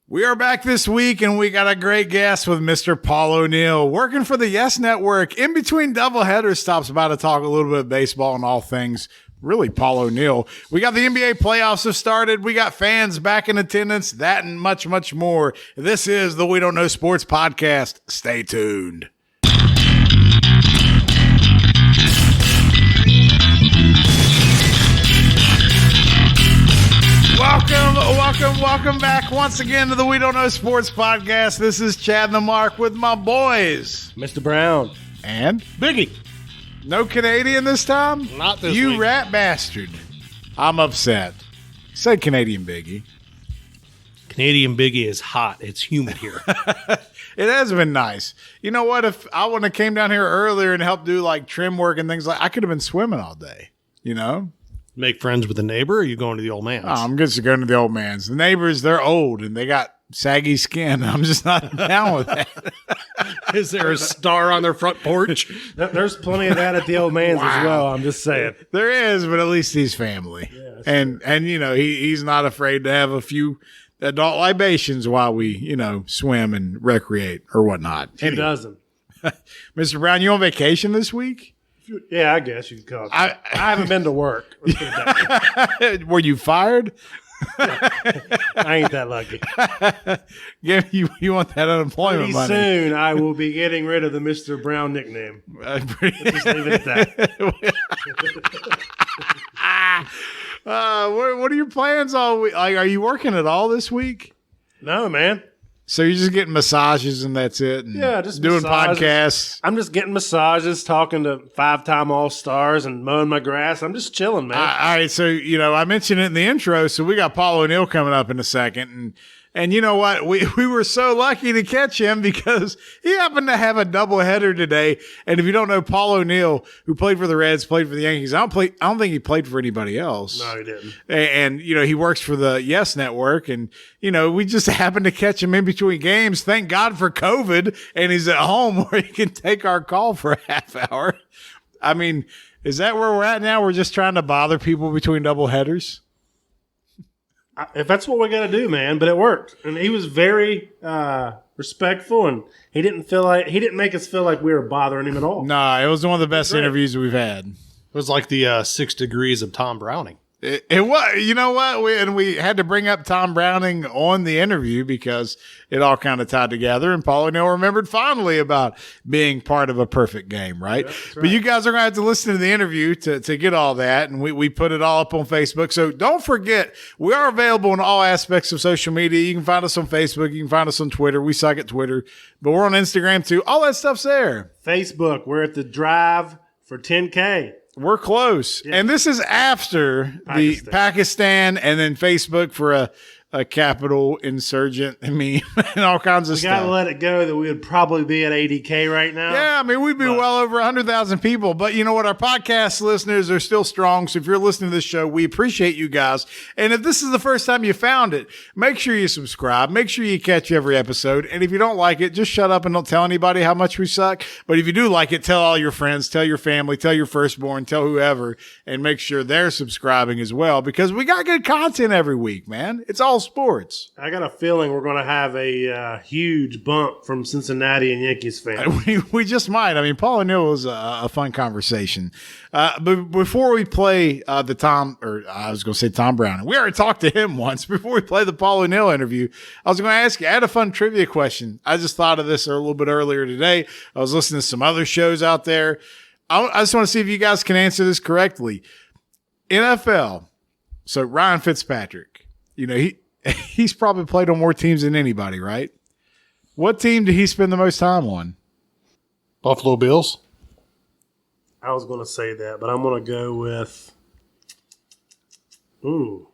We are back this week, and we got a great guest with Mr. Paul O'Neill, working for the Yes Network. In between doubleheaders, stops by to talk a little bit of baseball and all things, really, Paul O'Neill. We got the NBA playoffs have started. We got fans back in attendance, that and much, much more. This is the We Don't Know Sports podcast. Stay tuned. Welcome back once again to the We Don't Know Sports podcast. This is Chad and the Mark with my boys, Mr. Brown and Biggie. No Canadian this time? Not this you week. rat bastard. I'm upset. Say Canadian Biggie. Canadian Biggie is hot. It's humid here. It has been nice. You know what? If I wouldn't have came down here earlier and helped do like trim work and things I could have been swimming all day, you know? Make friends with the neighbor, or are you going to the old man's? Oh, I'm just going to the old man's. The neighbors, they're old and they got saggy skin. I'm just not down with that. Is there a star on their front porch? There's plenty of that at the old man's as well. I'm just saying. There is, but at least he's family. Yeah, and you know, he's not afraid to have a few adult libations while we, you know, swim and recreate or whatnot. Who doesn't? Mr. Brown, you on vacation this week? Yeah, I guess you could call it. I haven't been to work. Let's put it that way. Were you fired? I ain't that lucky. Yeah, you want that unemployment Pretty money. soon, I will be getting rid of the Mr. Brown nickname. Let's just leave it at that. What are your plans all week? Like, are you working at all this week? No, man. So you're just getting massages and that's it? And Yeah, just doing massages. podcasts? I'm just getting massages, talking to 5-time All-Stars, and mowing my grass. I'm just chilling, man. All right, so, you know, I mentioned it in the intro, so we got Paul O'Neill coming up in a second, and you know what? We were so lucky to catch him because he happened to have a doubleheader today. And if you don't know, Paul O'Neill, who played for the Reds, played for the Yankees. I don't think he played for anybody else. No, he didn't. And you know, he works for the Yes Network, and you know, we just happened to catch him in between games. Thank God for COVID, and he's at home where he can take our call for a half hour. I mean, is that where we're at now? We're just trying to bother people between doubleheaders. If that's what we got to do, man, but it worked, and he was very respectful, and he didn't make us feel like we were bothering him at all. No, it was one of the best interviews we've had. It was like the 6 degrees of Tom Browning. It was, you know what? We had to bring up Tom Browning on the interview because it all kind of tied together. And Paul O'Neill remembered fondly about being part of a perfect game, right? Yeah, that's right. But you guys are going to have to listen to the interview to get all that. And we put it all up on Facebook. So don't forget, we are available in all aspects of social media. You can find us on Facebook. You can find us on Twitter. We suck at Twitter, but we're on Instagram too. All that stuff's there. Facebook, we're at the drive for 10K. We're close. Yeah. And this is after the Pakistan and then Facebook for a capital insurgent meme and all kinds of stuff. We got to let it go that we would probably be at 80K right now. Yeah, I mean, we'd be well over 100,000 people. But you know what? Our podcast listeners are still strong. So if you're listening to this show, we appreciate you guys. And if this is the first time you found it, make sure you subscribe. Make sure you catch every episode. And if you don't like it, just shut up and don't tell anybody how much we suck. But if you do like it, tell all your friends, tell your family, tell your firstborn, tell whoever, and make sure they're subscribing as well because we got good content every week, man. It's all sports. I got a feeling we're going to have a huge bump from Cincinnati and Yankees fans. We just might. I mean, Paul O'Neill was a fun conversation. But before we play I was going to say Tom Brown. We already talked to him once. Before we play the Paul O'Neill interview, I was going to ask you, I had a fun trivia question. I just thought of this a little bit earlier today. I was listening to some other shows out there. I just want to see if you guys can answer this correctly. NFL. So Ryan Fitzpatrick, you know, he's probably played on more teams than anybody, right? What team did he spend the most time on? Buffalo Bills. I was going to say that, but I'm going to go with. Ooh.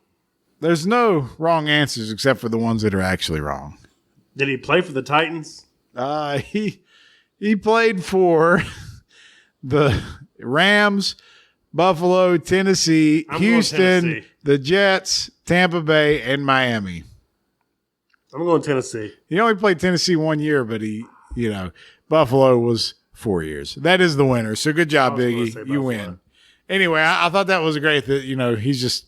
There's no wrong answers except for the ones that are actually wrong. Did he play for the Titans? He played for the Rams, Buffalo, Tennessee, Houston, Tennessee. The Jets, Tampa Bay, and Miami. I'm going Tennessee. He only played Tennessee 1 year, but Buffalo was 4 years. That is the winner. So good job, Biggie. You win. Anyway, I thought that was great that, he's just,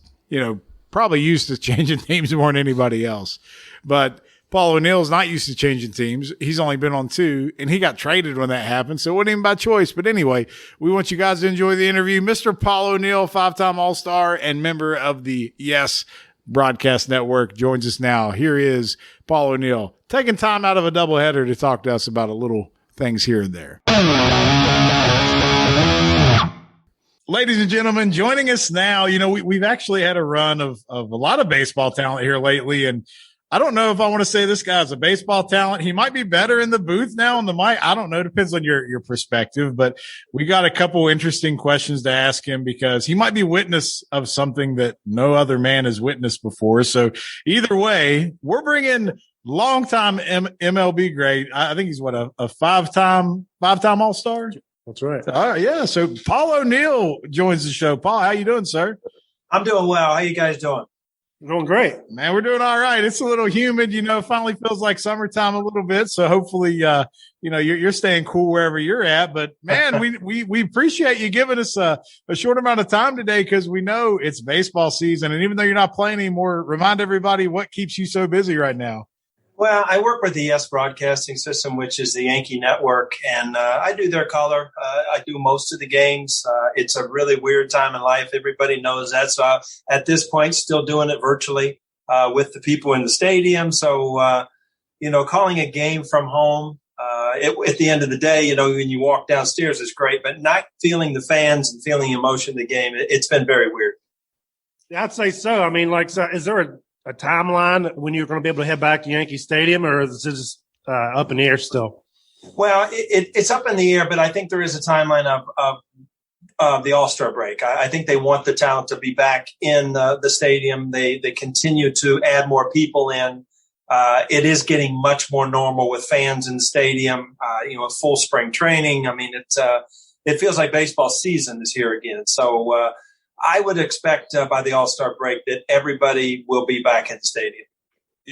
probably used to changing teams more than anybody else. But Paul O'Neill's not used to changing teams. He's only been on 2, and he got traded when that happened, so it wasn't even by choice. But anyway, we want you guys to enjoy the interview. Mr. Paul O'Neill, 5-time All-Star and member of the Yes Broadcast Network, joins us now. Here is Paul O'Neill, taking time out of a doubleheader to talk to us about a little things here and there. Ladies and gentlemen, joining us now, we've actually had a run of a lot of baseball talent here lately, and I don't know if I want to say this guy's a baseball talent. He might be better in the booth now on the mic. I don't know. Depends on your perspective, but we got a couple interesting questions to ask him because he might be witness of something that no other man has witnessed before. So either way, we're bringing longtime MLB great. I think he's a five-time All-Star. That's right. All right, yeah. So Paul O'Neill joins the show. Paul, how you doing, sir? I'm doing well. How you guys doing? Doing great. Man, we're doing all right. It's a little humid, it finally feels like summertime a little bit. So hopefully, you're staying cool wherever you're at. But man, we appreciate you giving us a short amount of time today because we know it's baseball season. And even though you're not playing anymore, remind everybody what keeps you so busy right now. Well, I work with the Yes Broadcasting System, which is the Yankee network, and I do their color. I do most of the games. It's a really weird time in life. Everybody knows that. So at this point, still doing it virtually with the people in the stadium. So, calling a game from home at the end of the day, when you walk downstairs is great, but not feeling the fans and feeling emotion in the game, it's been very weird. Yeah, I'd say so. I mean, is there a timeline when you're going to be able to head back to Yankee Stadium, or is it just up in the air still? Well, it's up in the air, but I think there is a timeline of the All-Star break. I think they want the talent to be back in the stadium. They continue to add more people in. It is getting much more normal with fans in the stadium, full spring training. I mean, it feels like baseball season is here again. So, I would expect by the All-Star break that everybody will be back in the stadium.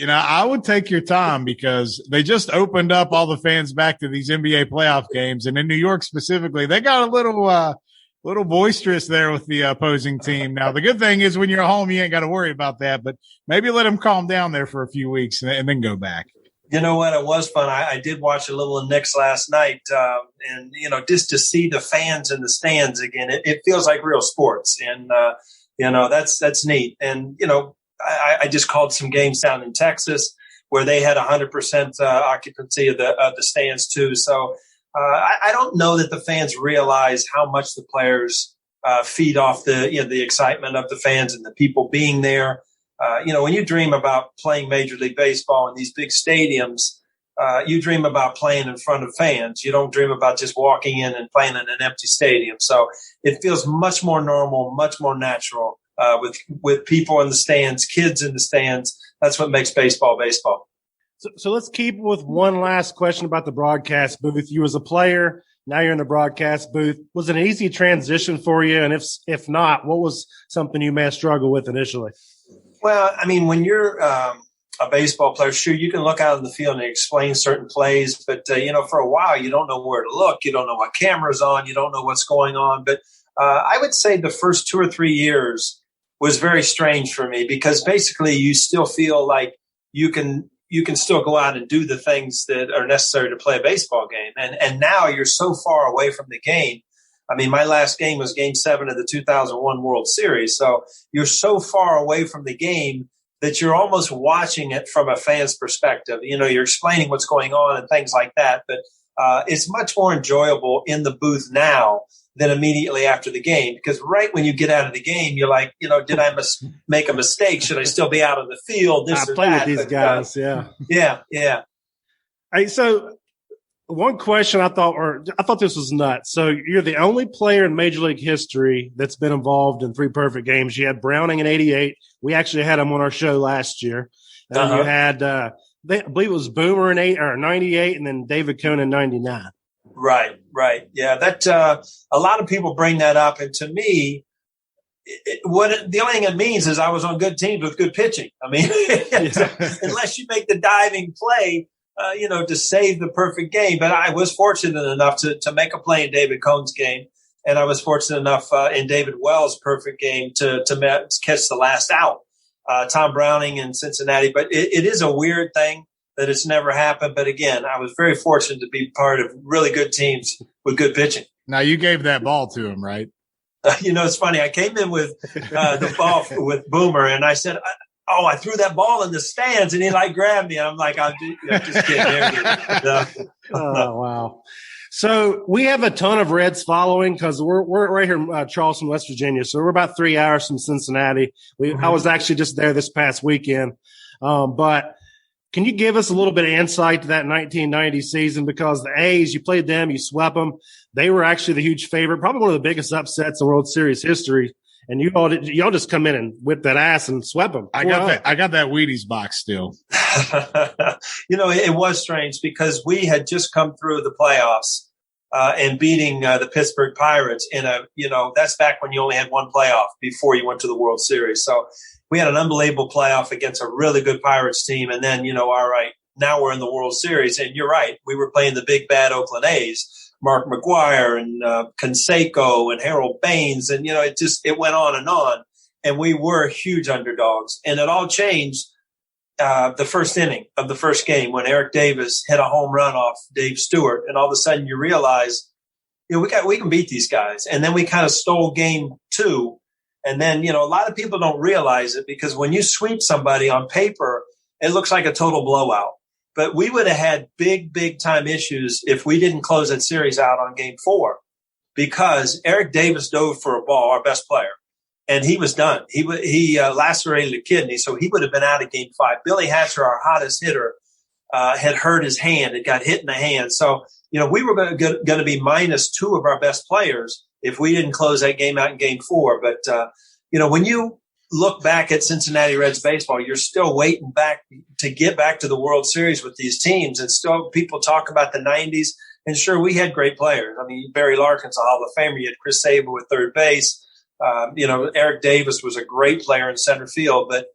I would take your time because they just opened up all the fans back to these NBA playoff games. And in New York specifically, they got a little boisterous there with the opposing team. Now, the good thing is when you're home, you ain't got to worry about that, but maybe let them calm down there for a few weeks and then go back. You know what? It was fun. I did watch a little of Knicks last night, and just to see the fans in the stands again, it feels like real sports, and that's neat. And I just called some games down in Texas where they had 100% occupancy of the stands too. So I don't know that the fans realize how much the players feed off the excitement of the fans and the people being there. When you dream about playing Major League Baseball in these big stadiums, you dream about playing in front of fans. You don't dream about just walking in and playing in an empty stadium. So it feels much more normal, much more natural with people in the stands, kids in the stands. That's what makes baseball baseball. So let's keep with one last question about the broadcast booth. You as a player, now you're in the broadcast booth. Was it an easy transition for you? And if not, what was something you may have struggled with initially? Well, I mean, when you're a baseball player, sure, you can look out in the field and explain certain plays, but, for a while, you don't know where to look. You don't know what camera's on. You don't know what's going on. But I would say the first 2 or 3 years was very strange for me because basically you still feel like you can still go out and do the things that are necessary to play a baseball game. And now you're so far away from the game. I mean, my last game was Game 7 of the 2001 World Series. So you're so far away from the game that you're almost watching it from a fan's perspective. You're explaining what's going on and things like that. But it's much more enjoyable in the booth now than immediately after the game. Because right when you get out of the game, you're like, did I make a mistake? Should I still be out on the field? I play with these guys, yeah. Yeah. Hey, so one question I thought this was nuts. So you're the only player in Major League history that's been involved in 3 perfect games. You had Browning in '88. We actually had him on our show last year. And you had, I believe it was Boomer in '98, and then David Cone in '99. Right. Yeah, that a lot of people bring that up, and to me, the only thing it means is I was on good teams with good pitching. I mean, unless you make the diving play. To save the perfect game. But I was fortunate enough to make a play in David Cone's game. And I was fortunate enough in David Wells' perfect game to catch the last out. Tom Browning in Cincinnati. But it is a weird thing. that it's never happened. But again, I was very fortunate to be part of really good teams with good pitching. Now, you gave that ball to him, right? It's funny. I came in with the ball with Boomer, and I said, I threw that ball in the stands, and he grabbed me. I'm like, I'm just kidding. Oh, wow. So we have a ton of Reds following because we're right here in Charleston, West Virginia. So we're about 3 hours from Cincinnati. I was actually just there this past weekend. But can you give us a little bit of insight to that 1990 season? Because the A's, you played them, you swept them. They were actually the huge favorite, probably one of the biggest upsets in World Series history. And y'all just come in and whip that ass and swept them. I got that Wheaties box still. It was strange because we had just come through the playoffs and beating the Pittsburgh Pirates that's back when you only had one playoff before you went to the World Series. So we had an unbelievable playoff against a really good Pirates team. And then, all right, now we're in the World Series. And you're right. We were playing the big bad Oakland A's. Mark McGuire and Canseco and Harold Baines. And, it went on. And we were huge underdogs. And it all changed the first inning of the first game when Eric Davis hit a home run off Dave Stewart. And all of a sudden you realize, we can beat these guys. And then we kind of stole game 2. And then, a lot of people don't realize it because when you sweep somebody on paper, it looks like a total blowout. But we would have had big time issues if we didn't close that series out on game 4 because Eric Davis dove for a ball, our best player, and he was done. He lacerated a kidney, so he would have been out of game 5. Billy Hatcher, our hottest hitter, had hurt his hand. It got hit in the hand. So, we were going to be minus 2 of our best players if we didn't close that game out in game 4. But, when you look back at Cincinnati Reds baseball, you're still waiting back to get back to the World Series with these teams. And still people talk about the 90s. And sure, we had great players. I mean, Barry Larkin's a Hall of Famer. You had Chris Sable at third base. Eric Davis was a great player in center field. But,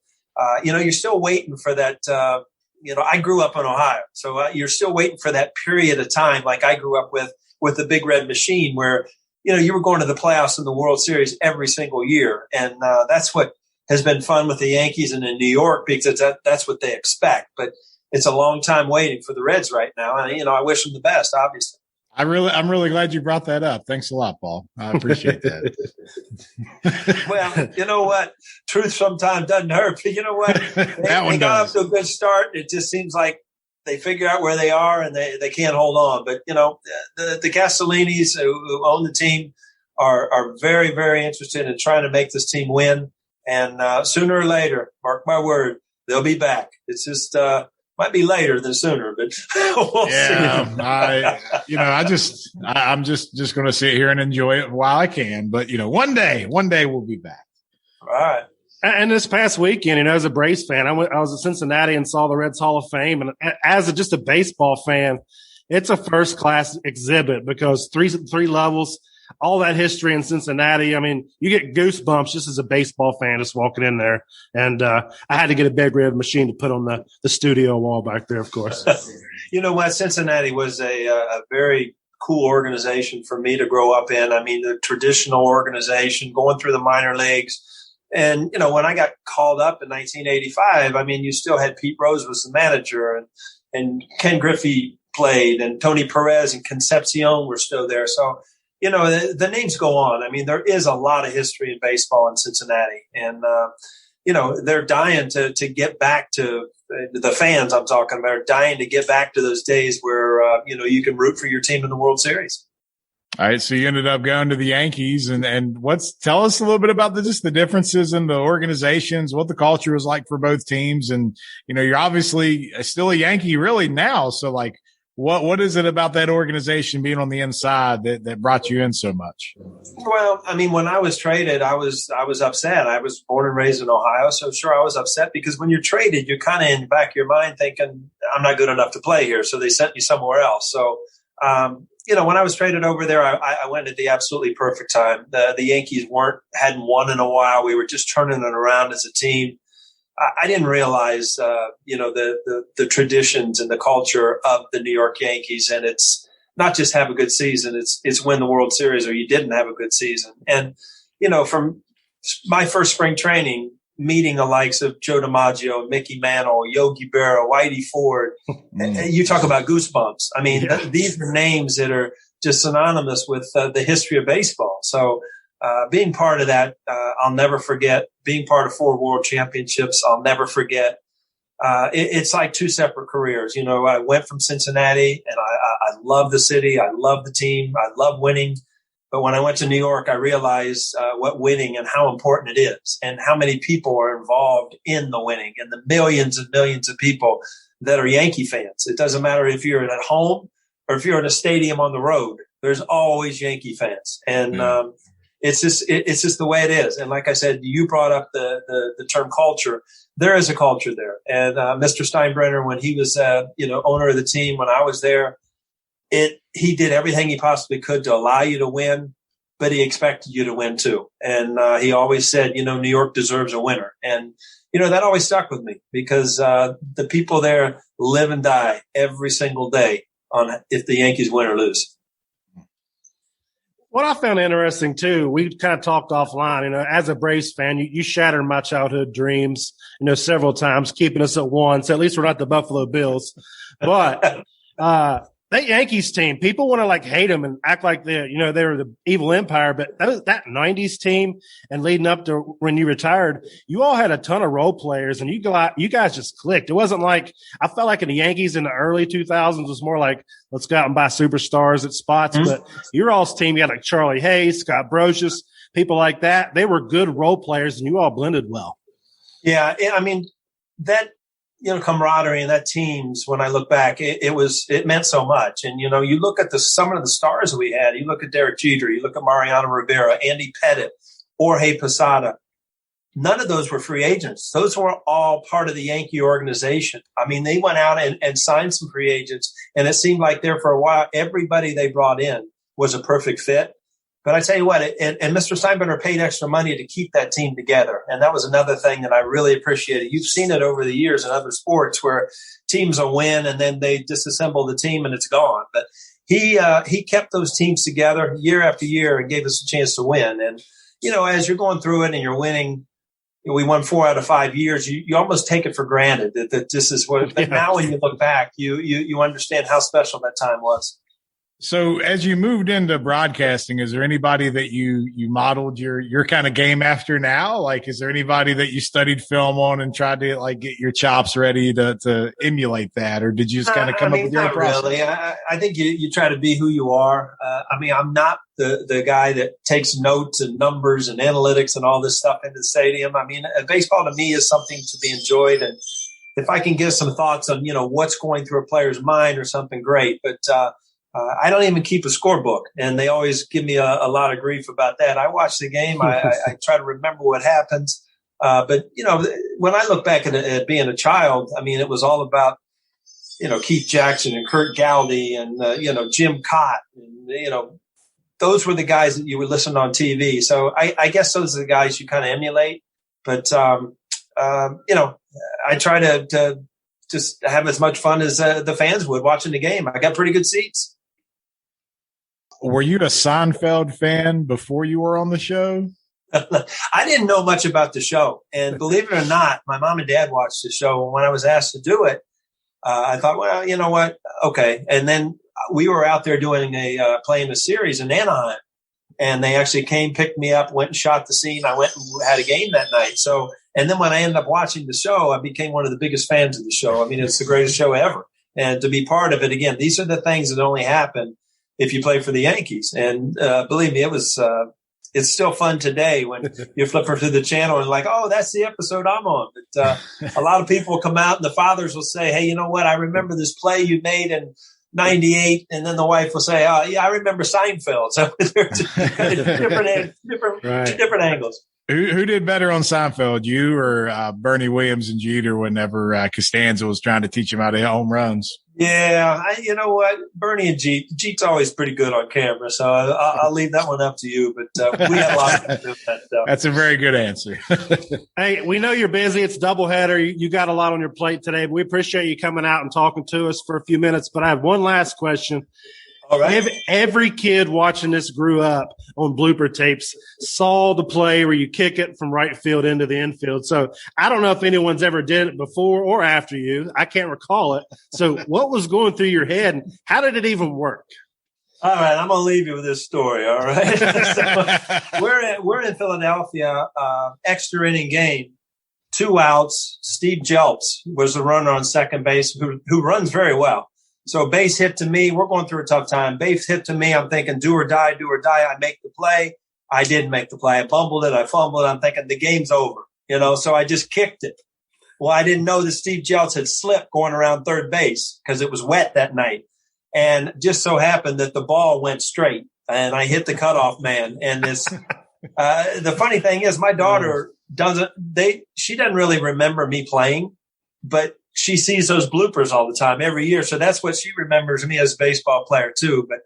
you're still waiting for that. I grew up in Ohio. So you're still waiting for that period of time like I grew up with the Big Red Machine where, you were going to the playoffs in the World Series every single year. And that's what has been fun with the Yankees and in New York because that's what they expect. But it's a long time waiting for the Reds right now. And, I wish them the best, obviously. I'm really glad you brought that up. Thanks a lot, Paul. I appreciate that. Well, you know what? Truth sometimes doesn't hurt. But you know what? They got off to a good start. It just seems like they figure out where they are and they can't hold on. But, the Castellinis who own the team are very, very interested in trying to make this team win. And sooner or later, mark my word, they'll be back. It's just might be later than sooner, but we'll see. I'm just going to sit here and enjoy it while I can. But one day we'll be back. All right. And this past weekend, as a Braves fan, I was at Cincinnati and saw the Reds Hall of Fame. And as just a baseball fan, it's a first class exhibit because three levels. All that history in Cincinnati. I mean, you get goosebumps just as a baseball fan just walking in there. And I had to get a Big Red Machine to put on the studio wall back there, of course. You know what? Cincinnati was a very cool organization for me to grow up in. I mean, the traditional organization going through the minor leagues. And, when I got called up in 1985, I mean, you still had Pete Rose was the manager and Ken Griffey played and Tony Perez and Concepcion were still there. So, the names go on. I mean, there is a lot of history in baseball in Cincinnati. And, they're dying to get back to the fans I'm talking about are dying to get back to those days where, you can root for your team in the World Series. All right. So you ended up going to the Yankees and tell us a little bit about the differences in the organizations, what the culture was like for both teams. And, you're obviously still a Yankee really now. So what is it about that organization being on the inside that brought you in so much? Well, I mean, when I was traded, I was upset. I was born and raised in Ohio. So sure, I was upset because when you're traded, you're kind of in the back of your mind thinking, I'm not good enough to play here. So they sent me somewhere else. So, when I was traded over there, I went at the absolutely perfect time. The Yankees hadn't won in a while. We were just turning it around as a team. I didn't realize, the traditions and the culture of the New York Yankees. And it's not just have a good season. It's win the World Series or you didn't have a good season. And, from my first spring training, meeting the likes of Joe DiMaggio, Mickey Mantle, Yogi Berra, Whitey Ford. You talk about goosebumps. I mean, these are names that are just synonymous with the history of baseball. So being part of that, I'll never forget. Being part of 4 world championships, I'll never forget. It's like 2 separate careers. You know, I went from Cincinnati, and I love the city. I love the team. I love winning. But when I went to New York, I realized what winning and how important it is, and how many people are involved in the winning, and the millions and millions of people that are Yankee fans. It doesn't matter if you're at home or if you're in a stadium on the road. There's always Yankee fans, and it's just the way it is. And like I said, you brought up the term culture. There is a culture there, and Mr. Steinbrenner, when he was owner of the team when I was there, he did everything he possibly could to allow you to win, but he expected you to win too. And he always said, New York deserves a winner. And, that always stuck with me, because the people there live and die every single day on if the Yankees win or lose. What I found interesting too, we kind of talked offline, as a Braves fan, you shattered my childhood dreams, several times, keeping us at 1. So at least we're not the Buffalo Bills, but, that Yankees team, people want to hate them and act like they were the evil empire. But that 90s team, and leading up to when you retired, you all had a ton of role players, and you guys just clicked. It wasn't like, I felt like in the Yankees in the early 2000s was more like, let's go out and buy superstars at spots. Mm-hmm. But your all's team, you had like Charlie Hayes, Scott Brosius, people like that. They were good role players, and you all blended well. Yeah, I mean, that camaraderie and that teams, when I look back, it meant so much. And, you look at some of the stars that we had. You look at Derek Jeter, you look at Mariano Rivera, Andy Pettitte, Jorge Posada. None of those were free agents. Those were all part of the Yankee organization. I mean, they went out and signed some free agents, and it seemed like there for a while, everybody they brought in was a perfect fit. But I tell you what, and Mr. Steinbrenner paid extra money to keep that team together. And that was another thing that I really appreciated. You've seen it over the years in other sports where teams will win and then they disassemble the team and it's gone. But he kept those teams together year after year and gave us a chance to win. And, as you're going through it and you're winning, we won 4 out of 5 years. You almost take it for granted that this is what. But now when you look back, you understand how special that time was. So as you moved into broadcasting, is there anybody that you modeled your kind of game after now? Like, is there anybody that you studied film on and tried to get your chops ready to emulate that? Or did you just kind of come up with your own process? Really. I think you try to be who you are. I'm not the guy that takes notes and numbers and analytics and all this stuff in the stadium. I mean, baseball to me is something to be enjoyed. And if I can give some thoughts on, what's going through a player's mind or something, great. But, I don't even keep a scorebook, and they always give me a lot of grief about that. I watch the game. I try to remember what happens. But, when I look back at being a child, I mean, it was all about, Keith Jackson and Kurt Gowdy and, Jim Cott. And, those were the guys that you would listen on TV. So I guess those are the guys you kind of emulate. But, I try to just have as much fun as the fans would watching the game. I got pretty good seats. Were you a Seinfeld fan before you were on the show? I didn't know much about the show. And believe it or not, my mom and dad watched the show. And when I was asked to do it, I thought, well, you know what? Okay. And then we were out there doing playing a series in Anaheim. And they actually picked me up, went and shot the scene. I went and had a game that night. So, and then when I ended up watching the show, I became one of the biggest fans of the show. I mean, it's the greatest show ever. And to be part of it, again, these are the things that only happen if you play for the Yankees. And believe me, it's still fun today when you're flipping through the channel and like, oh, that's the episode I'm on. But a lot of people will come out and the fathers will say, hey, you know what? I remember this play you made in 98. And then the wife will say, oh, yeah, I remember Seinfeld. So there's different angles. Who did better on Seinfeld, you or Bernie Williams and Jeter whenever Costanza was trying to teach him how to hit home runs? Yeah, you know what? Bernie and Jeet's always pretty good on camera, so I'll leave that one up to you. But we had a lot of do that stuff. That's a very good answer. Hey, we know you're busy. It's doubleheader. You got a lot on your plate today. But we appreciate you coming out and talking to us for a few minutes. But I have one last question. All right. Every kid watching this grew up on blooper tapes, saw the play where you kick it from right field into the infield. So I don't know if anyone's ever did it before or after you. I can't recall it. So what was going through your head and how did it even work? All right, I'm going to leave you with this story, all right? So we're in Philadelphia, extra inning game, 2 outs. Steve Jelps was the runner on second base who runs very well. So base hit to me. We're going through a tough time. Base hit to me. I'm thinking do or die, do or die. I make the play. I didn't make the play. I fumbled it. I fumbled it. I'm thinking the game's over, so I just kicked it. Well, I didn't know that Steve Jeltz had slipped going around third base because it was wet that night. And just so happened that the ball went straight and I hit the cutoff man. And this, the funny thing is my daughter she doesn't really remember me playing, but she sees those bloopers all the time every year. So that's what she remembers me as a baseball player too. But,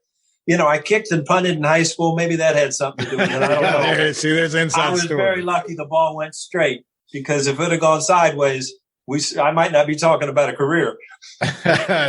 I kicked and punted in high school. Maybe that had something to do with it. I don't know. See, there's inside I was story. very lucky the ball went straight because if it had gone sideways, I might not be talking about a career.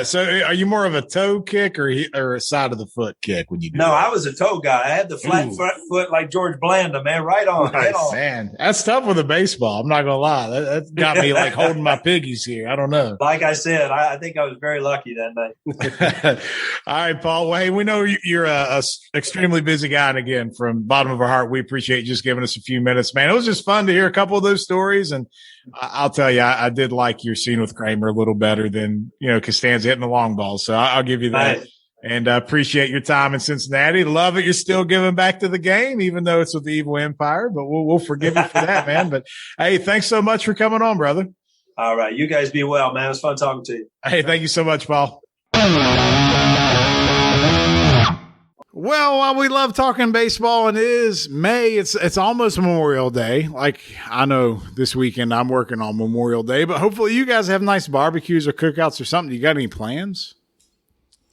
So are you more of a toe kick or a side of the foot kick when you do No, that? I was a toe guy. I had the flat front foot like George Blanda, man. Right on. Right on. Man, that's tough with a baseball. I'm not going to lie. That got me like holding my piggies here. I don't know. Like I said, I think I was very lucky that night. All right, Paul. Well, hey, we know you're a extremely busy guy. And again, from the bottom of our heart, we appreciate you just giving us a few minutes, man. It was just fun to hear a couple of those stories. And I'll tell you, I did like your scene with Kramer a little better than, Costanza hitting the long ball. So I'll give you that. Nice. And appreciate your time in Cincinnati. Love it. You're still giving back to the game, even though it's with the Evil Empire, but we'll forgive you for that, man. But hey, thanks so much for coming on, brother. All right. You guys be well, man. It was fun talking to you. Hey, thank you so much, Paul. Well, while we love talking baseball and it is May, it's almost Memorial Day. Like, I know this weekend I'm working on Memorial Day, but hopefully you guys have nice barbecues or cookouts or something. You got any plans?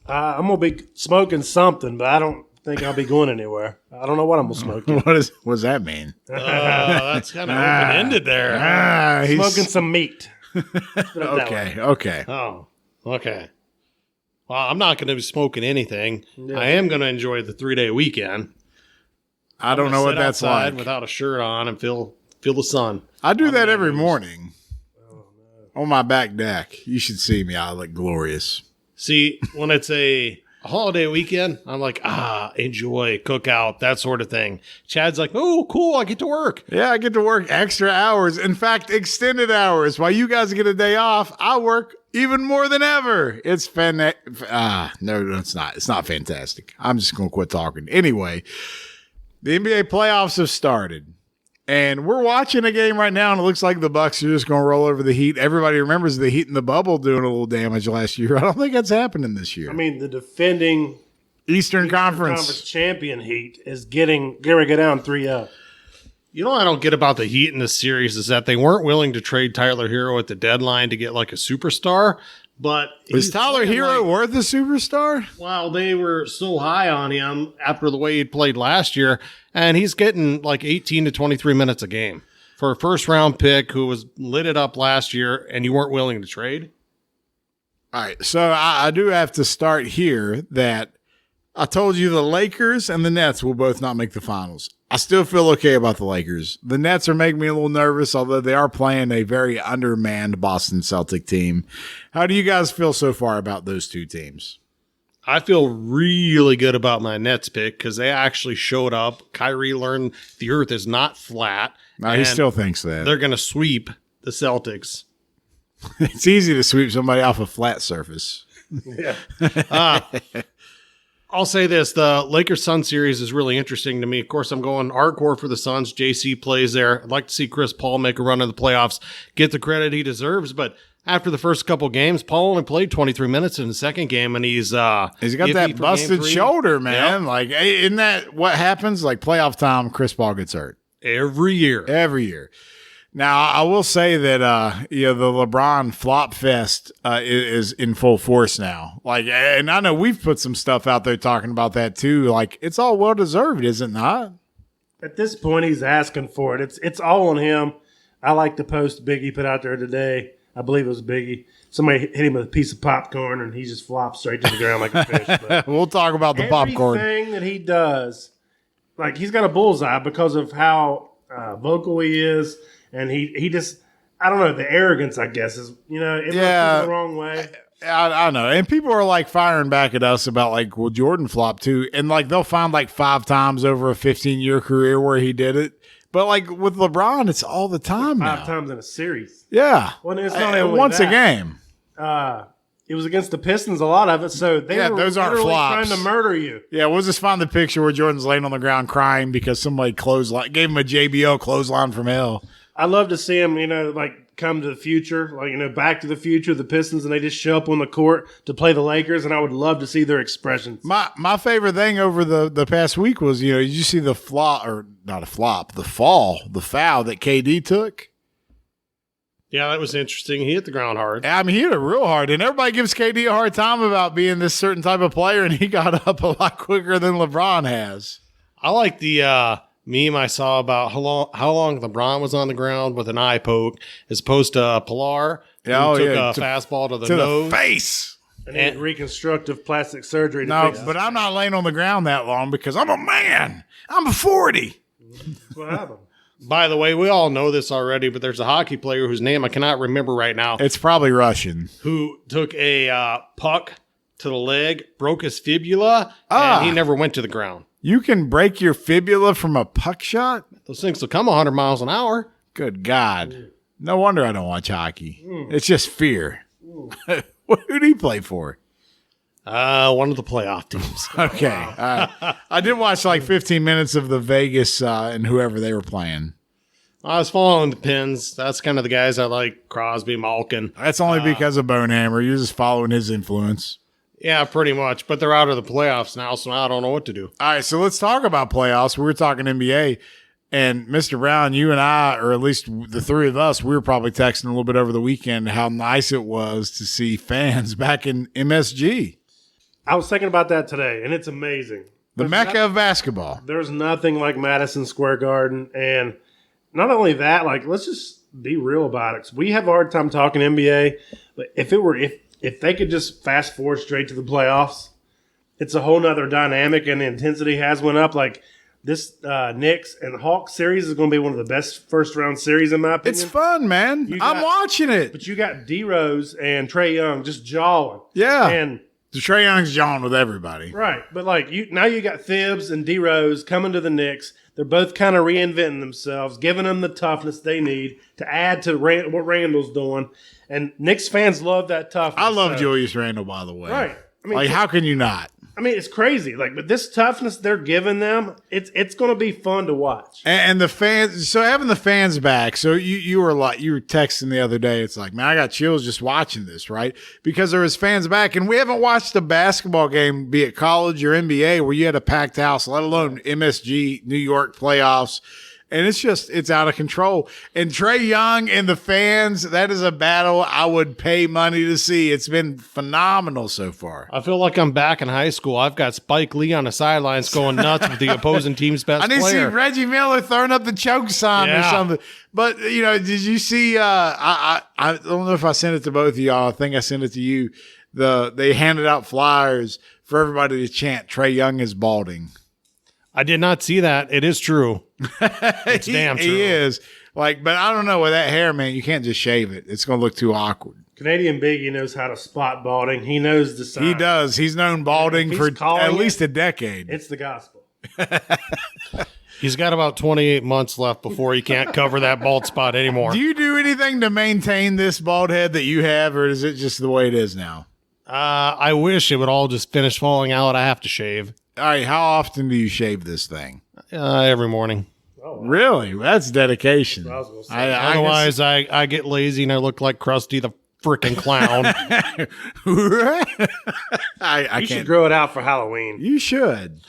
I'm going to be smoking something, but I don't think I'll be going anywhere. I don't know what I'm going to smoke. What does that mean? That's kind of open-ended there. Smoking some meat. Okay. Oh, okay. Well, I'm not going to be smoking anything. Yeah. I am going to enjoy the 3-day weekend. I don't know what that's like. Without a shirt on and feel the sun. I do that every morning. On my back deck. You should see me. I look glorious. See, when it's a holiday weekend, I'm like, enjoy, cookout, that sort of thing. Chad's like, oh, cool, I get to work. Yeah, I get to work extra hours. In fact, extended hours. While you guys get a day off, I work even more than ever. It's no, it's not. It's not fantastic. I'm just going to quit talking. Anyway, the NBA playoffs have started. And we're watching a game right now, and it looks like the Bucks are just going to roll over the Heat. Everybody remembers the Heat in the bubble doing a little damage last year. I don't think that's happening this year. I mean, the defending Eastern Conference champion Heat is going to go down 3-0. You know what I don't get about the Heat in this series is that they weren't willing to trade Tyler Hero at the deadline to get like a superstar. But is Tyler Hero worth a superstar? Well, they were so high on him after the way he played last year, and he's getting like 18 to 23 minutes a game for a first-round pick who was lit it up last year, and you weren't willing to trade? All right, so I do have to start here that I told you the Lakers and the Nets will both not make the finals. I still feel okay about the Lakers. The Nets are making me a little nervous, although they are playing a very undermanned Boston Celtic team. How do you guys feel so far about those two teams? I feel really good about my Nets pick because they actually showed up. Kyrie learned the earth is not flat. No, he still thinks that. They're going to sweep the Celtics. It's easy to sweep somebody off a flat surface. Yeah. I'll say this. The Lakers-Suns series is really interesting to me. Of course, I'm going hardcore for the Suns. JC plays there. I'd like to see Chris Paul make a run in the playoffs, get the credit he deserves. But after the first couple games, Paul only played 23 minutes in the second game, and he's got that busted shoulder, man. Yep. Like, isn't that what happens? Like, playoff time, Chris Paul gets hurt. Every year. Now, I will say that, the LeBron flop fest is in full force now. Like, and I know we've put some stuff out there talking about that too. Like, it's all well deserved, is it not? At this point, he's asking for it. It's all on him. I like the post Biggie put out there today I believe it was Biggie. Somebody hit him with a piece of popcorn, and he just flopped straight to the ground like a fish. But We'll talk about the popcorn. everything that he does, like he's got a bullseye because of how vocal he is, and he just, I don't know, the arrogance, I guess, is, it rubs people the wrong way. I know. And people are like firing back at us about like, well, Jordan flopped too. And like they'll find like 5 times over a 15-year career where he did it. But like with LeBron, it's all the time now. 5 times in a series. Yeah. Well, it's not only once that. a game. It was against the Pistons, a lot of it. So they were those aren't literally flops. trying to murder you. Yeah, we'll just find the picture where Jordan's laying on the ground crying because somebody gave him a JBL clothesline from hell. I love to see him, like come to the future, like, Back to the Future, the Pistons, and they just show up on the court to play the Lakers, and I would love to see their expressions. My favorite thing over the past week was, did you see the flop, or not a flop, the foul that KD took? Yeah, that was interesting. He hit the ground hard. I mean, he hit it real hard, and everybody gives KD a hard time about being this certain type of player, and he got up a lot quicker than LeBron has. I like the meme I saw about how long LeBron was on the ground with an eye poke, as opposed to Pilar, who took a fastball to the nose. The face. And he had reconstructive plastic surgery. But I'm not laying on the ground that long because I'm a man. I'm a 40. What happened? By the way, we all know this already, but there's a hockey player whose name I cannot remember right now. It's probably Russian. Who took a puck to the leg, broke his fibula, and he never went to the ground. You can break your fibula from a puck shot? Those things will come 100 miles an hour. Good God. No wonder I don't watch hockey. It's just fear. Who do you play for? One of the playoff teams. Okay. I did watch like 15 minutes of the Vegas and whoever they were playing. I was following the Pins. That's kind of the guys I like, Crosby, Malkin. That's only because of Bonehammer. You're just following his influence. Yeah, pretty much. But they're out of the playoffs now, so I don't know what to do. All right, so let's talk about playoffs. We were talking NBA. And Mr. Brown, you and I, or at least the three of us, we were probably texting a little bit over the weekend how nice it was to see fans back in MSG. I was thinking about that today, and it's amazing. The Mecca of basketball. There's nothing like Madison Square Garden. And not only that, like, let's just be real about it. We have a hard time talking NBA, but if they could just fast forward straight to the playoffs, it's a whole nother dynamic, and the intensity has went up. Like, this Knicks and Hawks series is going to be one of the best first-round series, in my opinion. It's fun, man. I'm watching it. But you got D-Rose and Trae Young just jawing. Yeah. And Trae Young's jawing with everybody. right. But, like, now you got Thibs and D-Rose coming to the Knicks. They're both kind of reinventing themselves, giving them the toughness they need to add to what Randall's doing. And Knicks fans love that toughness. I love Julius Randle, by the way. Right. I mean, like, how can you not? I mean, it's crazy. Like, but this toughness they're giving them, it's going to be fun to watch. And the fans, so having the fans back. So you were texting the other day. It's like, man, I got chills just watching this, right? Because there was fans back, and we haven't watched a basketball game, be it college or NBA, where you had a packed house, let alone MSG, New York playoffs. And it's out of control. And Trae Young and the fans, that is a battle I would pay money to see. It's been phenomenal so far. I feel like I'm back in high school. I've got Spike Lee on the sidelines going nuts with the opposing team's best player. I didn't see Reggie Miller throwing up the choke sign or something. But, did you see, I don't know if I sent it to both of y'all. I think I sent it to you. They handed out flyers for everybody to chant, Trae Young is balding. I did not see that. It is true. It's damn true. He is. But I don't know, with that hair, man, you can't just shave it. It's going to look too awkward. Canadian Biggie knows how to spot balding. He knows the sign. He does. He's known balding for at least a decade. It's the gospel. He's got about 28 months left before he can't cover that bald spot anymore. Do you do anything to maintain this bald head that you have, or is it just the way it is now? I wish it would all just finish falling out. I have to shave. All right, how often do you shave this thing? Every morning. Oh, wow. Really? That's dedication. Otherwise, I get lazy and I look like Krusty the freaking clown. You should grow it out for Halloween. You should.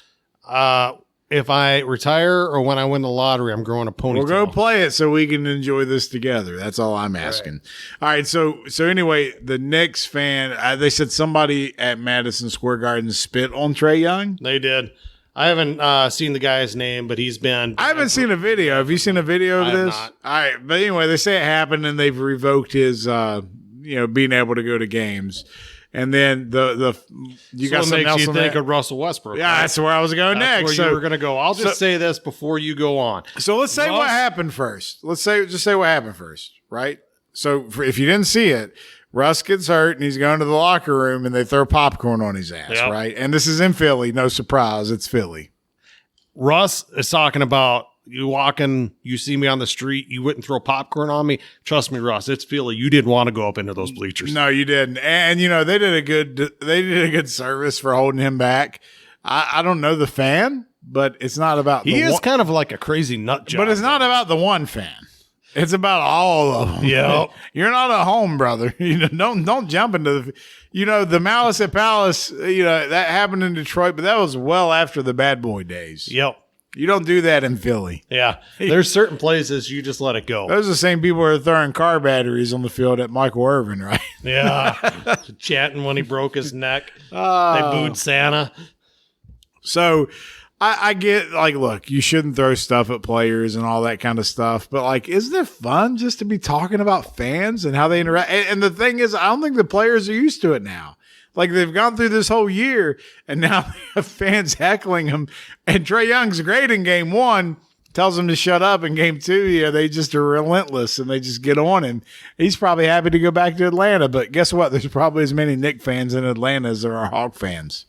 If I retire or when I win the lottery, I'm growing a ponytail. We'll go play it so we can enjoy this together. That's all I'm asking. All right. So anyway, the Knicks fan, they said somebody at Madison Square Garden spit on Trae Young. They did. I haven't seen the guy's name, but he's been. I haven't seen a video. Have you seen a video of I have this? not. All right, but anyway, they say it happened, and they've revoked his, being able to go to games. And then you got something else you on think that? of Russell Westbrook. Yeah, right? that's where I was going That's next. where you were going to go. I'll just say this before you go on. So let's say what Russ- happened first. Just say what happened first, right? So if you didn't see it, Russ gets hurt and he's going to the locker room and they throw popcorn on his ass, Yep. right? And this is in Philly. No surprise, it's Philly. Russ is talking about you walking, you see me on the street, you wouldn't throw popcorn on me. Trust me, Russ, it's Philly. You didn't want to go up into those bleachers. No, you didn't. And they did a good service for holding him back. I don't know the fan, but it's not about He is kind of like a crazy nut job. but it's not about the one fan. It's about all of them. Yep. You're not at home, brother. Don't jump into the Malice at Palace. That happened in Detroit, but that was well after the bad boy days. Yep. You don't do that in Philly. Yeah. There's certain places you just let it go. Those are the same people who are throwing car batteries on the field at Michael Irvin, right? Yeah. Chatting when he broke his neck. They booed Santa. So I get, look, you shouldn't throw stuff at players and all that kind of stuff, but, isn't it fun just to be talking about fans and how they interact? And the thing is, I don't think the players are used to it now. They've gone through this whole year, and now they have fans heckling them. And Trae Young's great in game one, tells them to shut up. In game two, they just are relentless, and they just get on him. He's probably happy to go back to Atlanta, but guess what? There's probably as many Knicks fans in Atlanta as there are Hawk fans.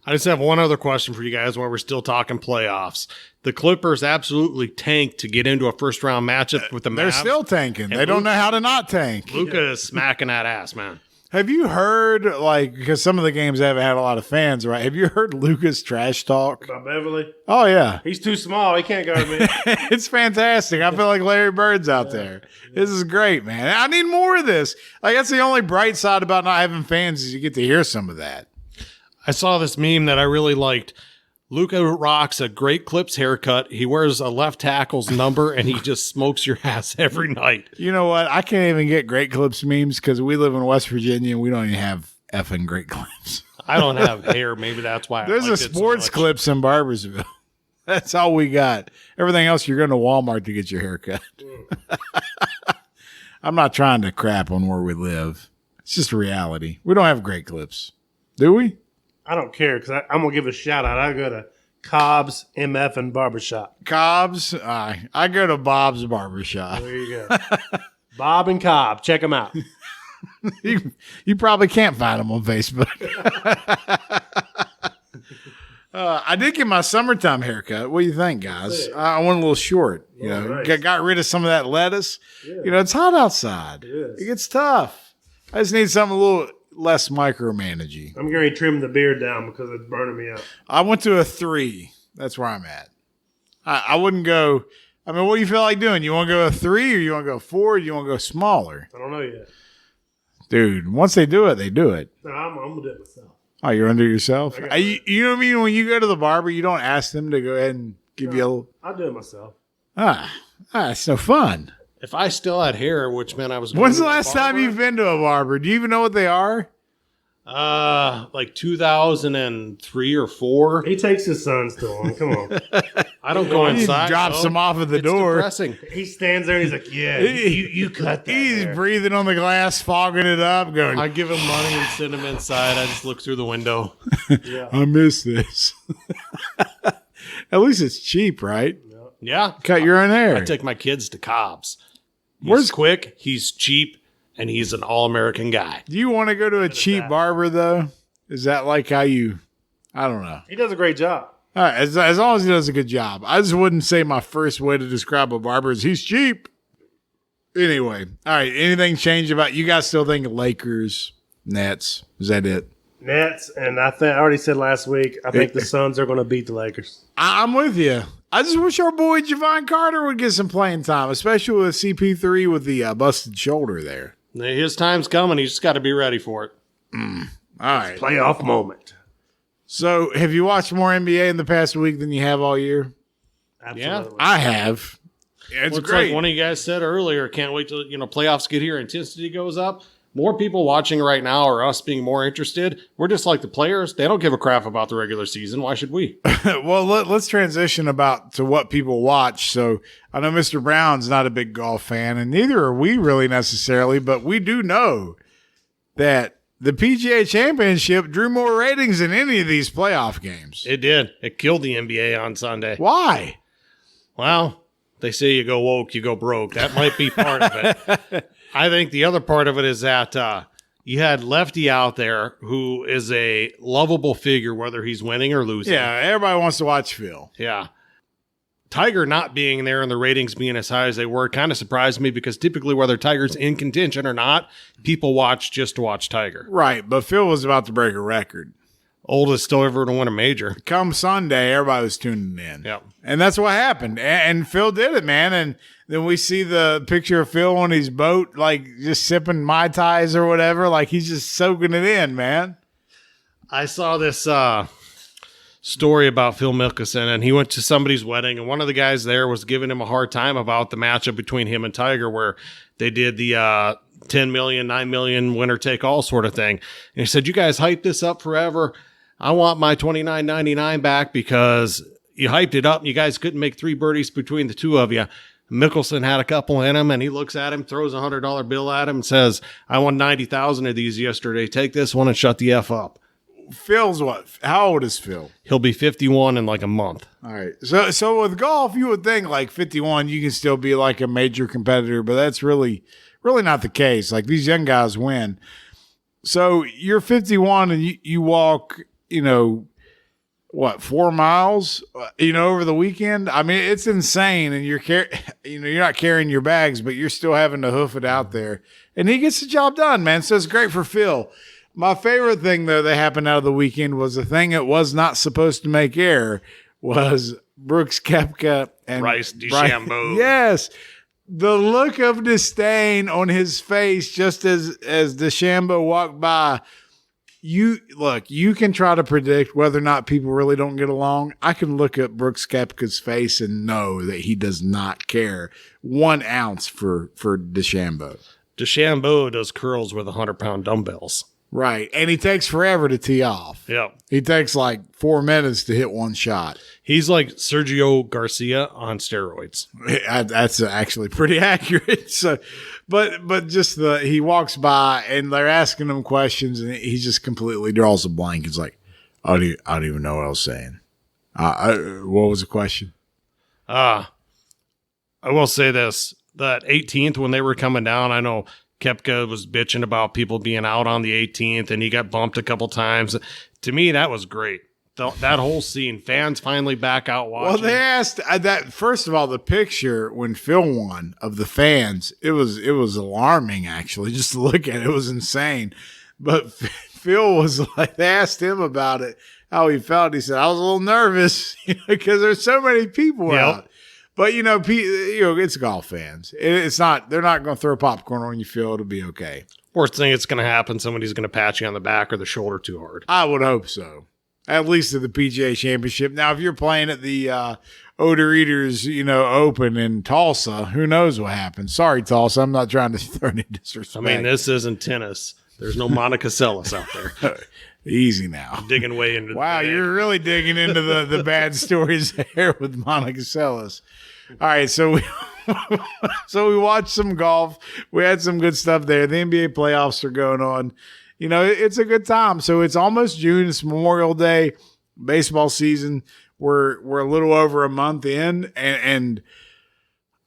I just have one other question for you guys while we're still talking playoffs. The Clippers absolutely tanked to get into a first-round matchup with the Mavs. They're still tanking. They don't know how to not tank. Luka is smacking that ass, man. Have you heard, because some of the games haven't had a lot of fans, right? Have you heard Luka's trash talk? About Beverly. Oh, yeah. He's too small. He can't guard me. It's fantastic. I feel like Larry Bird's out there. This is great, man. I need more of this. That's the only bright side about not having fans is you get to hear some of that. I saw this meme that I really liked. Luka rocks a great Clips haircut. He wears a left tackle's number, and he just smokes your ass every night. You know what? I can't even get Great Clips memes because we live in West Virginia and we don't even have effing Great Clips. I don't have hair. Maybe that's why. There's a sports Clips in Barbersville. That's all we got. Everything else, you're going to Walmart to get your hair cut. I'm not trying to crap on where we live. It's just a reality. We don't have Great Clips. Do we? I don't care because I'm going to give a shout out. I go to Cobb's MF and Barbershop. Cobb's? I go to Bob's Barbershop. There you go. Bob and Cobb. Check them out. You probably can't find them on Facebook. I did get my summertime haircut. What do you think, guys? I went a little short. Nice. Got rid of some of that lettuce. Yeah. It's hot outside. It gets tough. I just need something a little less micromanaging. I'm going to trim the beard down because it's burning me out. I went to a 3. That's where I'm at. I wouldn't go. I mean, what do you feel like doing? You want to go a 3 or you want to go 4 or you want to go smaller? I don't know yet. Dude, once they do it, they do it. No, I'm going to do it myself. Oh, you're under yourself? You know what I mean? When you go to the barber, you don't ask them to go ahead and give you a little. I'll do it myself. It's no fun. If I still had hair, which meant I was. When's the last time you've been to a barber? Do you even know what they are? Like 2003 or 4. He takes his sons to him. Come on. I don't go He inside. drops them off at the It's door. depressing. He stands there and he's like, yeah, you cut that He's hair. breathing on the glass, fogging it up, going, I give him money and send him inside. I just look through the window. I miss this. At least it's cheap, right? Yeah. Cut your own hair. I take my kids to Cobb's. He's Where's- quick, he's cheap, and he's an all-American guy. Do you want to go to a cheap barber, though? Is that like how you, I don't know. He does a great job. All right, as long as he does a good job. I just wouldn't say my first way to describe a barber is he's cheap. Anyway, all right, anything changed about, you guys still think Lakers, Nets? Is that it? Nets, and I already said last week, I think the Suns are going to beat the Lakers. I'm with you. I just wish our boy Javon Carter would get some playing time, especially with CP3 with the busted shoulder there. His time's coming. He's just got to be ready for it. All right. Playoff moment. So, have you watched more NBA in the past week than you have all year? Absolutely. I have. It's Well, it's great. like one of you guys said earlier, can't wait till playoffs get here, intensity goes up. more people watching right now or us being more interested. We're just like the players. They don't give a crap about the regular season. Why should we? Well, let's transition to what people watch. So I know Mr. Brown's not a big golf fan, and neither are we really necessarily, but we do know that the PGA Championship drew more ratings than any of these playoff games. It did. It killed the NBA on Sunday. Why? Well, they say you go woke, you go broke. That might be part of it. I think the other part of it is that you had Lefty out there who is a lovable figure, whether he's winning or losing. Yeah, everybody wants to watch Phil. Yeah. Tiger not being there and the ratings being as high as they were kind of surprised me because typically whether Tiger's in contention or not, people watch just to watch Tiger. Right, but Phil was about to break a record. Oldest still ever to win a major. Come Sunday, everybody was tuning in. Yep. And that's what happened. And Phil did it, man. And then we see the picture of Phil on his boat, like just sipping Mai Tais or whatever. Like he's just soaking it in, man. I saw this story about Phil Mickelson, and he went to somebody's wedding, and one of the guys there was giving him a hard time about the matchup between him and Tiger, where they did the 10 million, 9 million winner take all sort of thing. And he said, "You guys hyped this up forever. I want my $29.99 back because you hyped it up and you guys couldn't make 3 birdies between the two of you." Mickelson had a couple in him, and he looks at him, throws a $100 bill at him, and says, "I won 90,000 of these yesterday. Take this one and shut the F up." Phil's what? How old is Phil? He'll be 51 in like a month. All right. So with golf, you would think like 51, you can still be like a major competitor, but that's really not the case. Like these young guys win. So you're 51 and you walk, 4 miles, over the weekend. I mean, it's insane. And you're not carrying your bags, but you're still having to hoof it out there. And he gets the job done, man. So it's great for Phil. My favorite thing, though, that happened out of the weekend was the thing that was not supposed to make air was Brooks Koepka and Bryce DeChambeau. Yes. The look of disdain on his face just as DeChambeau walked by. You can try to predict whether or not people really don't get along. I can look at Brooks Koepka's face and know that he does not care 1 ounce for DeChambeau. DeChambeau does curls with 100-pound dumbbells. Right. And he takes forever to tee off. Yep. He takes like 4 minutes to hit one shot. He's like Sergio Garcia on steroids. That's actually pretty accurate. So, but just he walks by and they're asking him questions and he just completely draws a blank. He's like, I don't even know what I was saying. What was the question? I will say this, that 18th when they were coming down, I know Koepka was bitching about people being out on the 18th, and he got bumped a couple times. To me, that was great. That whole scene, fans finally back out watching. Well, they asked that first of all. The picture when Phil won of the fans, it was alarming actually. Just to look at it, it was insane. But Phil was like, they asked him about it, how he felt. He said, "I was a little nervous because there's so many people out." But it's golf fans. It's not. They're not going to throw popcorn on you, Phil. It'll be okay. Worst thing that's going to happen, somebody's going to pat you on the back or the shoulder too hard. I would hope so. At least at the PGA Championship. Now, if you're playing at the Odor Eaters, Open in Tulsa, who knows what happens? Sorry, Tulsa. I'm not trying to throw any disrespect. I mean, this isn't tennis. There's no Monica Seles out there. Easy now. Digging way into wow, you're really digging into the bad stories there with Monica Seles. All right, so we watched some golf. We had some good stuff there. The NBA playoffs are going on. It's a good time. So it's almost June. It's Memorial Day, baseball season. We're a little over a month in, and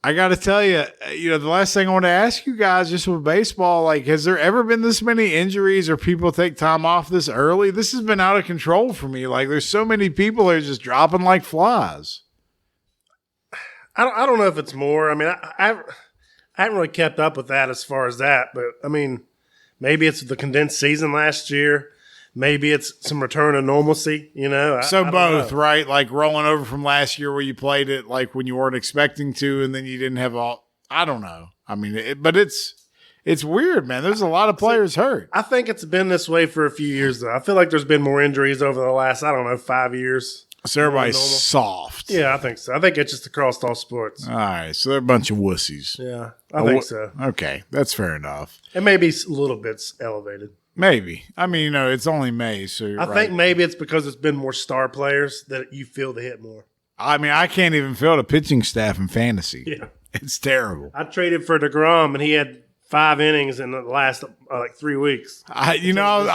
I got to tell you, the last thing I want to ask you guys, just with baseball, like, has there ever been this many injuries or people take time off this early? This has been out of control for me. Like, there's so many people that are just dropping like flies. I don't know if it's more. I mean, I haven't really kept up with that as far as that. But, I mean, maybe it's the condensed season last year. Maybe it's some return of normalcy, So both, right? Like rolling over from last year where you played it like when you weren't expecting to and then you didn't have all – I don't know. I mean, but it's weird, man. There's a lot of players hurt. I think it's been this way for a few years, though. I feel like there's been more injuries over the last, 5 years. So everybody's Normal. soft. Yeah, I think so. I think it's just across all sports. All right. So they're a bunch of wussies. Yeah, I think so. Okay. That's fair enough. It may be a little bit elevated. Maybe. I mean, it's only May. So you're I right. think maybe it's because it's been more star players that you feel the hit more. I mean, I can't even feel the pitching staff in fantasy. Yeah. It's terrible. I traded for DeGrom, and he had 5 innings in the last 3 weeks. I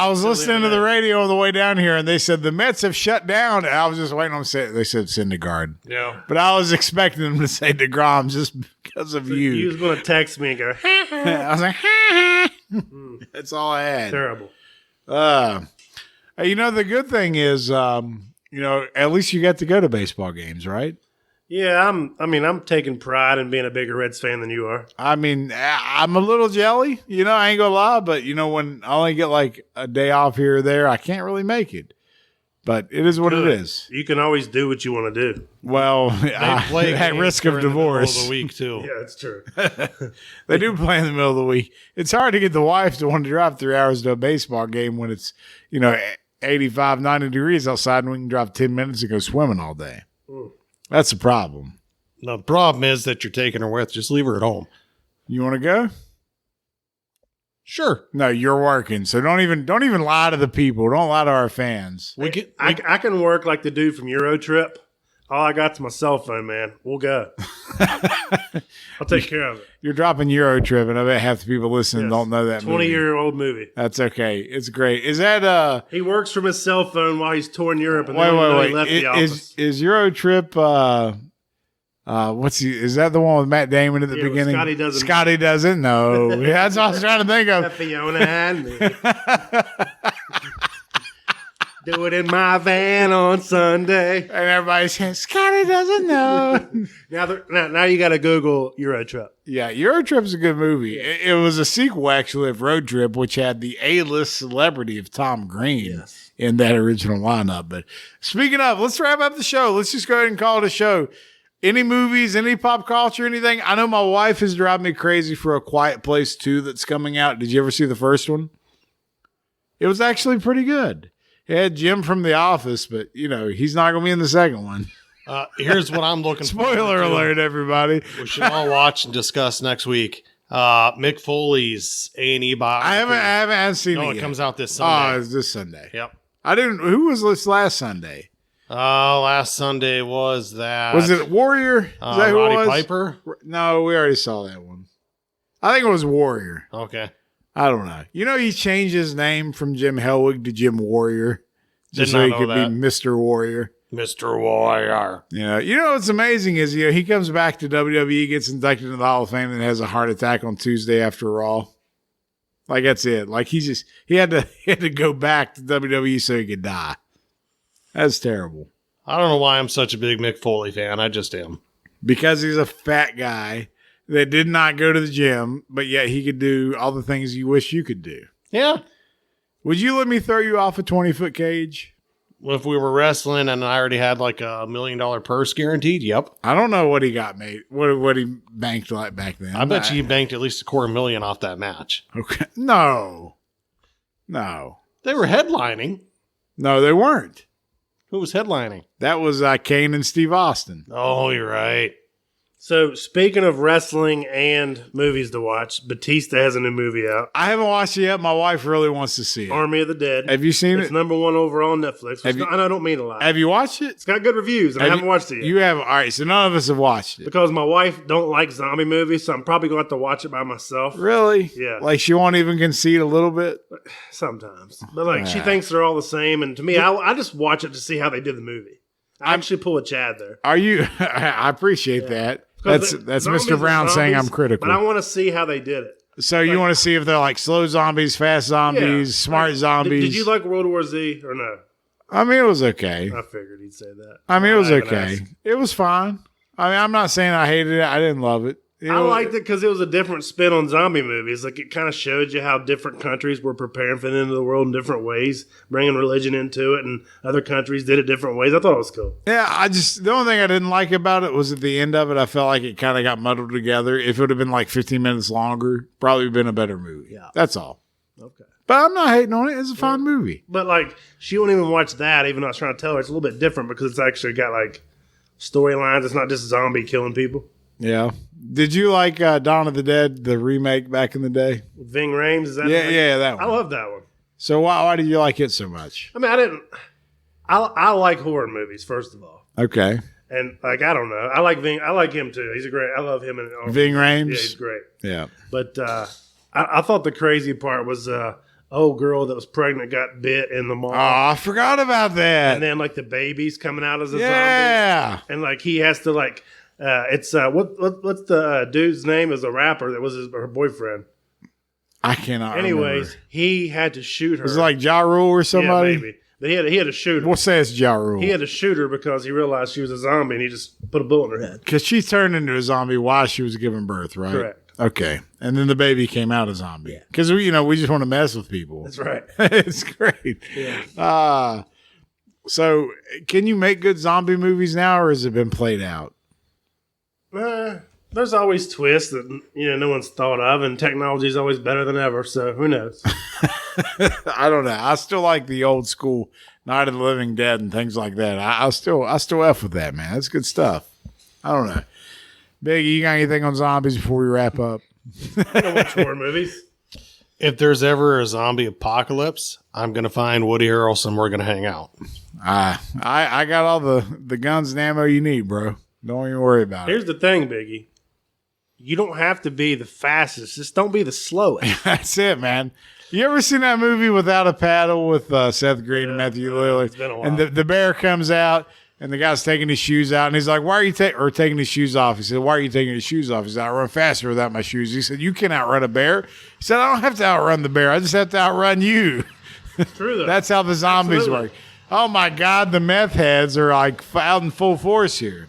was listening to the radio on the way down here, and they said the Mets have shut down. And I was just waiting on they said Syndergaard. Yeah. But I was expecting them to say DeGrom just because of you. He was going to text me and go, I was like, that's all I had. terrible. The good thing is, at least you got to go to baseball games, right? Yeah, I'm taking pride in being a bigger Reds fan than you are. I mean, I'm a little jelly, I ain't gonna lie, but when I only get like a day off here or there, I can't really make it. But it is what it is. You can always do what you want to do. Well, They play at games risk of during the middle divorce. of the week too. Yeah, that's true. They do play in the middle of the week. It's hard to get the wife to want to drive 3 hours to a baseball game when it's, 85, 90 degrees outside and we can drive 10 minutes and go swimming all day. That's the problem. The problem is that you're taking her with. Just leave her at home. You want to go? Sure. No, you're working. So don't even lie to the people. Don't lie to our fans. I can work like the dude from Euro Trip. All I got's my cell phone, man. We'll go. I'll take care of it. You're dropping Euro Trip, and I bet half the people listening don't know that 20-year-old movie. That's okay. It's great. Is that He works from his cell phone while he's touring Europe, and wait, he left the office. Is Euro Trip is that the one with Matt Damon at the beginning? Scotty doesn't. No. Yeah, that's what I was trying to think of. Fiona and me. Do it in my van on Sunday. And everybody's saying, Scotty doesn't know. Now you got to Google Euro Trip. Yeah, Euro Trip's a good movie. It was a sequel, actually, of Road Trip, which had the A-list celebrity of Tom Green in that original lineup. But speaking of, let's wrap up the show. Let's just go ahead and call it a show. Any movies, any pop culture, anything? I know my wife is driving me crazy for A Quiet Place 2 that's coming out. Did you ever see the first one? It was actually pretty good. It had Jim from The Office, but, he's not going to be in the second one. Here's what I'm looking for. Spoiler alert, everybody. We should all watch and discuss next week. Mick Foley's A&E biography. I haven't seen it yet. It comes out this Sunday. Oh, it's this Sunday. Yep. Who was this last Sunday? Last Sunday was that. Was it Warrior? Is that who Roddy it was? Piper? No, we already saw that one. I think it was Warrior. Okay. I don't know. He changed his name from Jim Hellwig to Jim Warrior. Just so he could be Mr. Warrior. Mr. Warrior. What's amazing is, he comes back to WWE, gets inducted into the Hall of Fame, and has a heart attack on Tuesday after Raw. Like, that's it. Like, he had to go back to WWE so he could die. That's terrible. I don't know why I'm such a big Mick Foley fan. I just am. Because he's a fat guy that did not go to the gym, but yet he could do all the things you wish you could do. Yeah. Would you let me throw you off a 20-foot cage? Well, if we were wrestling and I already had like $1 million purse guaranteed, yep. I don't know what he got made, what he banked like back then. I bet you he banked at least $250,000 off that match. Okay. No. They were headlining. No, they weren't. Who was headlining? That was Kane and Steve Austin. Oh, you're right. So, speaking of wrestling and movies to watch, Batista has a new movie out. I haven't watched it yet. My wife really wants to see it. Army of the Dead. Have you seen It's it? number 1 overall on Netflix. I don't mean a lot. Have you watched it? It's got good reviews, and I haven't watched it yet. You have? All right, so none of us have watched it. Because my wife don't like zombie movies, so I'm probably going to have to watch it by myself. Really? Yeah. Like she won't even concede a little bit? Sometimes. But she thinks they're all the same, and to me, I just watch it to see how they did the movie. I actually pull a Chad there. Are you? I appreciate that. That's Mr. Brown saying I'm critical. But I want to see how they did it. So you want to see if they're like slow zombies, fast zombies, smart zombies. Did you like World War Z or no? I mean, it was okay. I figured he'd say that. I mean, it was okay. It was fine. I mean, I'm not saying I hated it. I didn't love it. I liked it because it was a different spin on zombie movies. Like, it kind of showed you how different countries were preparing for the end of the world in different ways, bringing religion into it, and other countries did it different ways. I thought it was cool. Yeah, the only thing I didn't like about it was at the end of it, I felt like it kind of got muddled together. If it would have been like 15 minutes longer, probably been a better movie. Yeah. That's all. Okay. But I'm not hating on it. It's a fine movie. But like, she won't even watch that, even though I was trying to tell her it's a little bit different because it's actually got like storylines. It's not just zombie killing people. Yeah. Did you like Dawn of the Dead, the remake back in the day? Ving Rhames, is that? Yeah, that one. I love that one. So why did you like it so much? I mean, I didn't. I like horror movies, first of all, Okay. and like I don't know, I like Ving. I like him too. He's a great. I love him. Ving Rhames? Yeah, he's great. Yeah. But I thought the crazy part was old girl that was pregnant got bit in the mall. Oh, I forgot about that. And then like the baby's coming out as a yeah. zombie. And like he has to like it's what's the dude's name as a rapper that was her boyfriend. I cannot Anyways, remember. He had to shoot her. Was it like Ja Rule or somebody? Yeah, maybe. But he had to shoot her. We'll say it's Ja Rule. He had to shoot her because he realized she was a zombie and he just put a bullet in her head. Because she turned into a zombie while she was giving birth, right? Correct. Okay. And then the baby came out a zombie. Because, we just want to mess with people. That's right. It's great. Yeah. So can you make good zombie movies now, or has it been played out? There's always twists that no one's thought of, and technology is always better than ever. So who knows? I don't know. I still like the old school Night of the Living Dead and things like that. I still F with that, man. That's good stuff. I don't know. Biggie, you got anything on zombies before we wrap up? I don't watch horror movies. If there's ever a zombie apocalypse, I'm going to find Woody Harrelson. We're going to hang out. I got all the guns and ammo you need, bro. Don't even worry about Here's the thing, Biggie. You don't have to be the fastest. Just don't be the slowest. That's it, man. You ever seen that movie Without a Paddle with Seth Green and Matthew Lillard? It's been a while. And the bear comes out, and the guy's taking his shoes out, and he's like, "Why are you taking his shoes off?" He said, "Why are you taking his shoes off?" He said, "I run faster without my shoes." He said, "You can outrun a bear." He said, "I don't have to outrun the bear. I just have to outrun you." True, though. That's how the zombies Absolutely. work. Oh, my God. The meth heads are like out in full force here.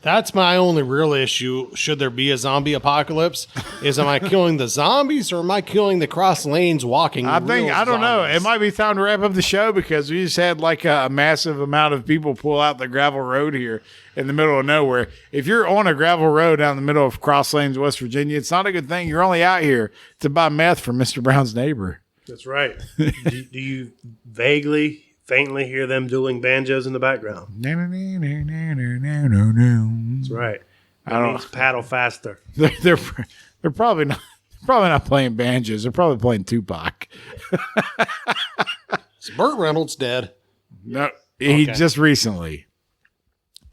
That's my only real issue. Should there be a zombie apocalypse? Is am I killing the zombies or am I killing the cross lanes walking? I don't know. It might be time to wrap up the show because we just had like a massive amount of people pull out the gravel road here in the middle of nowhere. If you're on a gravel road down the middle of Cross Lanes, West Virginia, it's not a good thing. You're only out here to buy meth from Mr. Brown's neighbor. That's right. do you faintly hear them dueling banjos in the background? That's right. That means paddle faster. They're probably not playing banjos. They're probably playing Tupac. Is Burt Reynolds dead? No, he just recently.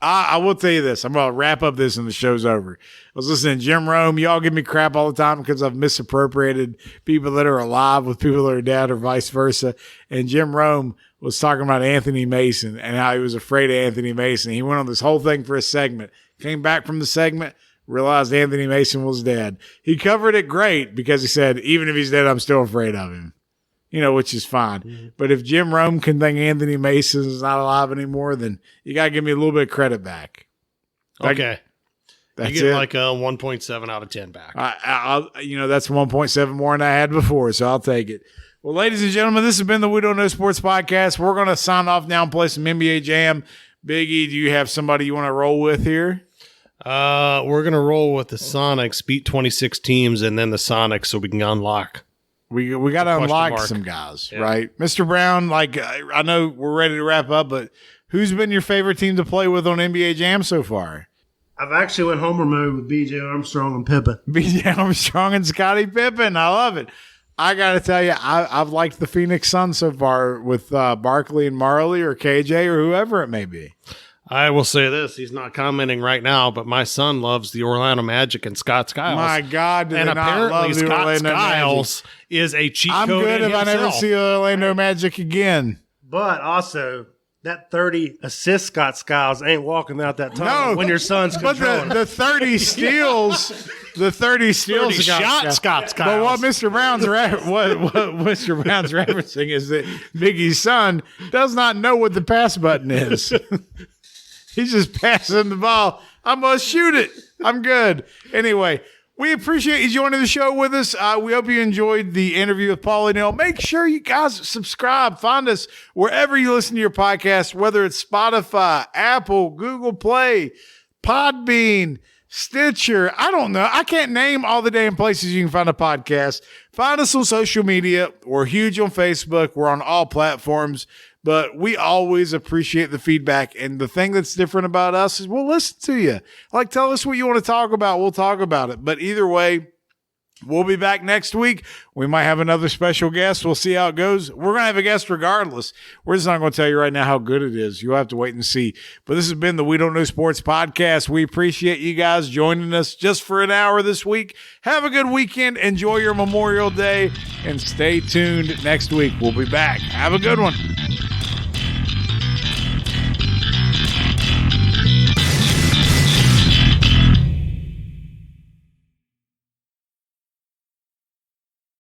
I will tell you this. I'm going to wrap up this and the show's over. I was listening to Jim Rome. Y'all give me crap all the time because I've misappropriated people that are alive with people that are dead or vice versa. And Jim Rome was talking about Anthony Mason and how he was afraid of Anthony Mason. He went on this whole thing for a segment. Came back from the segment, realized Anthony Mason was dead. He covered it great because he said, even if he's dead, I'm still afraid of him. Which is fine. Mm-hmm. But if Jim Rome can think Anthony Mason is not alive anymore, then you got to give me a little bit of credit back. Okay. That's you get it. like a 1.7 out of 10 back. That's 1.7 more than I had before, so I'll take it. Well, ladies and gentlemen, this has been the We Don't Know Sports Podcast. We're going to sign off now and play some NBA Jam. Biggie, do you have somebody you want to roll with here? We're going to roll with the Sonics, beat 26 teams, and then the Sonics so we can unlock. We got to unlock some guys, right? Mr. Brown, I know we're ready to wrap up, but who's been your favorite team to play with on NBA Jam so far? I've actually went homer mode with B.J. Armstrong and Pippen. B.J. Armstrong and Scottie Pippen. I love it. I got to tell you, I've liked the Phoenix Suns so far with Barkley and Marley or KJ or whoever it may be. I will say this. He's not commenting right now, but my son loves the Orlando Magic and Scott Skiles. My God, and apparently Scott Skiles is a cheat code. I'm good if I never see Orlando Magic again. But also, that 30 assist Scott Skiles ain't walking out that tunnel when your son's controlling. But the 30 steals, the 30 steals 30 shot Scott Skiles. But what Mr. Brown's what Mr. Brown's referencing is that Biggie's son does not know what the pass button is. He's just passing the ball. I'm going to shoot it. I'm good. Anyway, we appreciate you joining the show with us. We hope you enjoyed the interview with Paul O'Neill. Make sure you guys subscribe. Find us wherever you listen to your podcast, whether it's Spotify, Apple, Google Play, Podbean, Stitcher. I don't know. I can't name all the damn places you can find a podcast. Find us on social media. We're huge on Facebook. We're on all platforms. But we always appreciate the feedback. And the thing that's different about us is we'll listen to you. Like, tell us what you want to talk about. We'll talk about it. But either way, we'll be back next week. We might have another special guest. We'll see how it goes. We're going to have a guest regardless. We're just not going to tell you right now how good it is. You'll have to wait and see. But this has been the We Don't Know Sports podcast. We appreciate you guys joining us just for an hour this week. Have a good weekend. Enjoy your Memorial Day. And stay tuned next week. We'll be back. Have a good one.